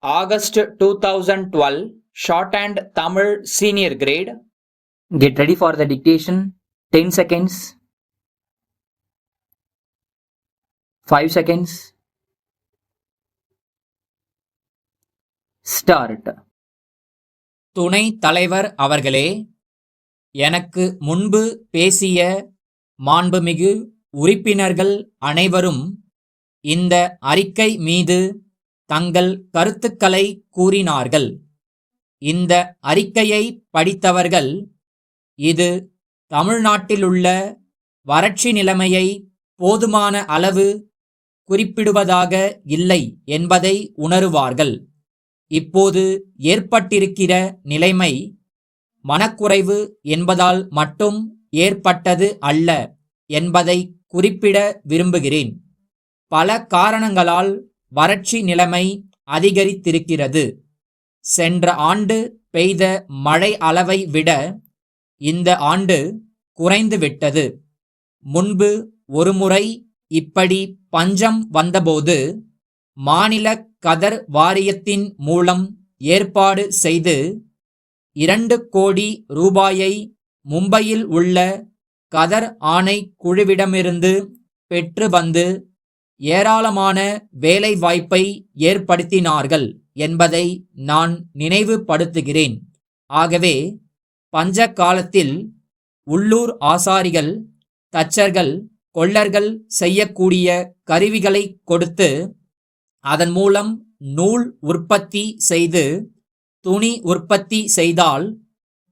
August 2012, Shorthand Tamil Senior Grade. Get ready for the dictation. 10 seconds. 5 seconds. Start. துணை தலைவர் அவர்களே, எனக்கு முன்பு பேசிய மாண்புமிகு உறுப்பினர்கள் அனைவரும் இந்த அறிக்கை மீது தங்கள் கருத்துக்களை கூறினார்கள். இந்த அறிக்கையை படித்தவர்கள் இது தமிழ்நாட்டிலுள்ள வறட்சி நிலைமையை போதுமான அளவு குறிப்பிடுவதாக இல்லை என்பதை உணருவார்கள். இப்போது ஏற்பட்டிருக்கிற நிலைமை மனக்குறைவு என்பதால் மட்டும் ஏற்பட்டது அல்ல என்பதை குறிப்பிட விரும்புகிறேன். பல காரணங்களால் வறட்சி நிலைமை அதிகரித்திருக்கிறது. சென்ற ஆண்டு பெய்த மழை அளவை விட இந்த ஆண்டு குறைந்துவிட்டது. முன்பு ஒருமுறை இப்படி பஞ்சம் வந்தபோது மாநில கதர் வாரியத்தின் மூலம் ஏற்பாடு செய்து 2 கோடி ரூபாயை மும்பையில் உள்ள கதர் ஆணை குழுவிடமிருந்து பெற்று வந்து ஏராளமான வேலை வாய்ப்பை ஏற்படுத்தினார்கள் என்பதை நான் நினைவுபடுத்துகிறேன். ஆகவே பஞ்ச காலத்தில் உள்ளூர் ஆசாரிகள், தச்சர்கள், கொல்லர்கள் செய்யக்கூடிய கருவிகளை கொடுத்து அதன் மூலம் நூல் உற்பத்தி செய்து துணி உற்பத்தி செய்தால்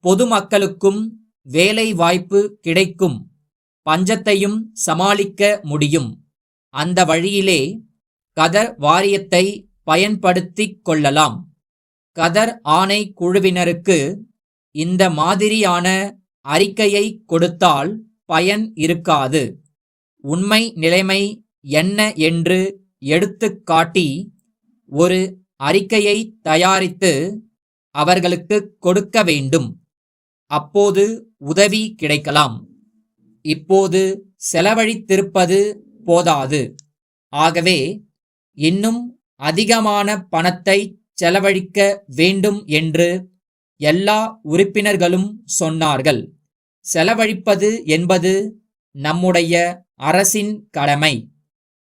பொதுமக்களுக்கும் வேலை வாய்ப்பு கிடைக்கும், பஞ்சத்தையும் சமாளிக்க முடியும். அந்த வழியிலே கதர் வாரியத்தை பயன்படுத்திக் கொள்ளலாம். கதர் ஆணை குழுவினருக்கு இந்த மாதிரியான அறிக்கையை கொடுத்தால் பயன் இருக்காது. உண்மை நிலைமை என்ன என்று எடுத்துக் காட்டி ஒரு அறிக்கையை தயாரித்து அவர்களுக்கு கொடுக்க வேண்டும். அப்போது உதவி கிடைக்கலாம். இப்போது செலவழித்திருப்பது போதாது. ஆகவே இன்னும் அதிகமான பணத்தை செலவழிக்க வேண்டும் என்று எல்லா உறுப்பினர்களும் சொன்னார்கள். செலவழிப்பது என்பது நம்முடைய அரசின் கடமை.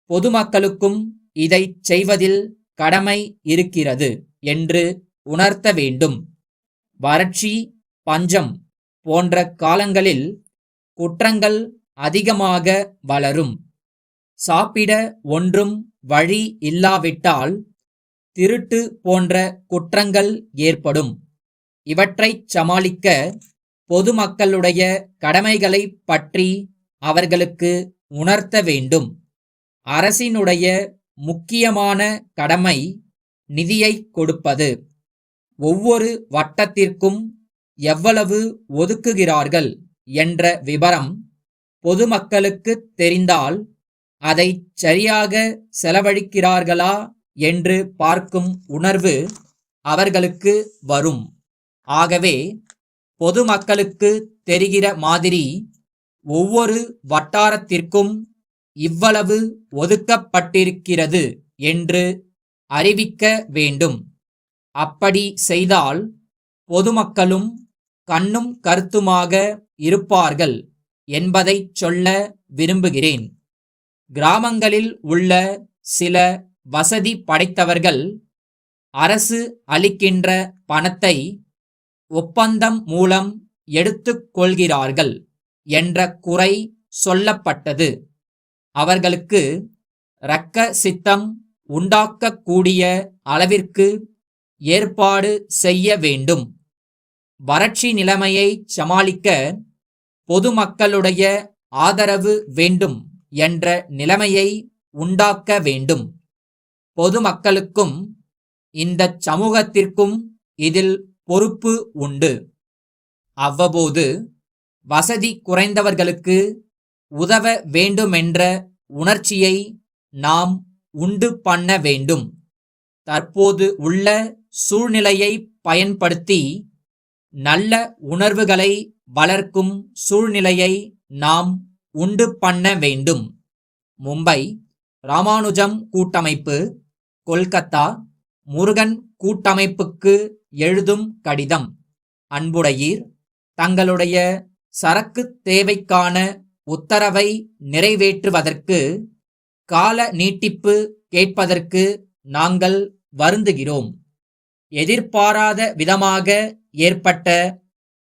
பொதுமக்களுக்கும் இதை செய்வதில் கடமை இருக்கிறது என்று உணர்த்த வேண்டும். வறட்சி, பஞ்சம் போன்ற காலங்களில் குற்றங்கள் அதிகமாக வளரும். சாப்பிட ஒன்றும் வழி இல்லாவிட்டால் திருட்டு போன்ற குற்றங்கள் ஏற்படும். இவற்றைச் சமாளிக்க பொதுமக்களுடைய கடமைகளை பற்றி அவர்களுக்கு உணர்த்த வேண்டும். அரசினுடைய முக்கியமான கடமை நிதியை கொடுப்பது. ஒவ்வொரு வட்டத்திற்கும் எவ்வளவு ஒதுக்குகிறார்கள் என்ற விபரம் பொதுமக்களுக்கு தெரிந்தால் அதை சரியாக செலவழிக்கிறார்களா என்று பார்க்கும் உணர்வு அவர்களுக்கு வரும். ஆகவே பொதுமக்களுக்கு தெரிகிற மாதிரி ஒவ்வொரு வட்டாரத்திற்கும் இவ்வளவு ஒதுக்கப்பட்டிருக்கிறது என்று அறிவிக்க வேண்டும். அப்படி செய்தால் பொதுமக்களும் கண்ணும் கருத்துமாக இருப்பார்கள் என்பதைச் சொல்ல விரும்புகிறேன். கிராமங்களில் உள்ள சில வசதி படைத்தவர்கள் அரசு அளிக்கின்ற பணத்தை ஒப்பந்தம் மூலம் எடுத்துக் கொள்கிறார்கள் என்ற குறை சொல்லப்பட்டது. அவர்களுக்கு இரக்க சித்தம் உண்டாக்கக்கூடிய அளவிற்கு ஏற்பாடு செய்ய வேண்டும். வறட்சி நிலைமையை சமாளிக்க பொதுமக்களுடைய ஆதரவு வேண்டும் என்ற நிலைமையை உண்டாக்க வேண்டும். பொதுமக்களுக்கும் இந்த சமூகத்திற்கும் இதில் பொறுப்பு உண்டு. அவ்வப்போது வசதி குறைந்தவர்களுக்கு உதவ வேண்டுமென்ற உணர்ச்சியை நாம் உண்டு பண்ண வேண்டும். தற்போது உள்ள சூழ்நிலையை பயன்படுத்தி நல்ல உணர்வுகளை வளர்க்கும் சூழ்நிலையை நாம் உண்டு பண்ண வேண்டும். மும்பை, ராமானுஜம் கூட்டமைப்பு, கொல்கத்தா, முருகன் கூட்டமைப்புக்கு எழுதும் கடிதம். அன்புடையீர், தங்களுடைய சரக்கு தேவைக்கான உத்தரவை நிறைவேற்றுவதற்கு கால நீட்டிப்பு கேட்பதற்கு நாங்கள் வருந்துகிறோம். எதிர்பாராத விதமாக ஏற்பட்ட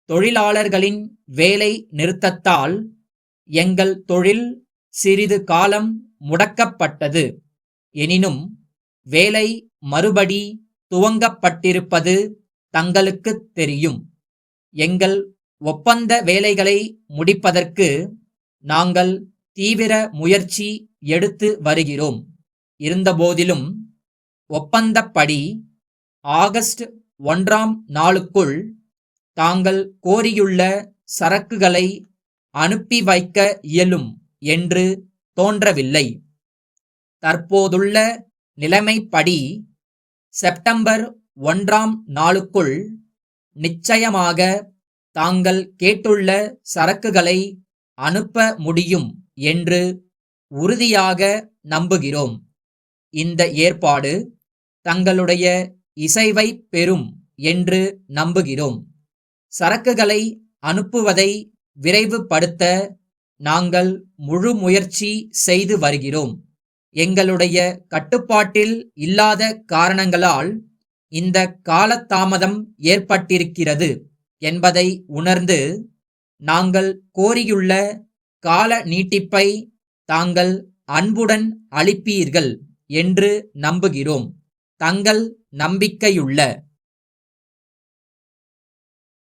தொழிலாளர்களின் வேலை நிறுத்தத்தால் எங்கள் தொழில் சிறிது காலம் முடக்கப்பட்டது. எனினும் வேலை மறுபடி துவங்கப்பட்டிருப்பது தங்களுக்குத் தெரியும். எங்கள் ஒப்பந்த வேலைகளை முடிப்பதற்கு நாங்கள் தீவிர முயற்சி எடுத்து வருகிறோம். இருந்தபோதிலும் ஒப்பந்தப்படி ஆகஸ்ட் 1ஆம் நாளுக்குள் தாங்கள் கோரியுள்ள சரக்குகளை அனுப்பி வைக்க இயலும் என்று தோன்றவில்லை. தற்போதுள்ள நிலைமைப்படி செப்டம்பர் 1ஆம் நாளுக்குள் நிச்சயமாக தாங்கள் கேட்டுள்ள சரக்குகளை அனுப்ப முடியும் என்று உறுதியாக நம்புகிறோம். இந்த ஏற்பாடு தங்களுடைய இசைவை பெறும் என்று நம்புகிறோம். சரக்குகளை அனுப்புவதை விரைவுபடுத்த நாங்கள் முழு முயற்சி செய்து வருகிறோம். எங்களுடைய கட்டுப்பாட்டில் இல்லாத காரணங்களால் இந்த காலதாமதம் ஏற்பட்டிருக்கிறது என்பதை உணர்ந்து நாங்கள் கோரியுள்ள கால நீட்டிப்பை தாங்கள் அன்புடன் அளிப்பீர்கள் என்று நம்புகிறோம். தங்கள் நம்பிக்கையுள்ள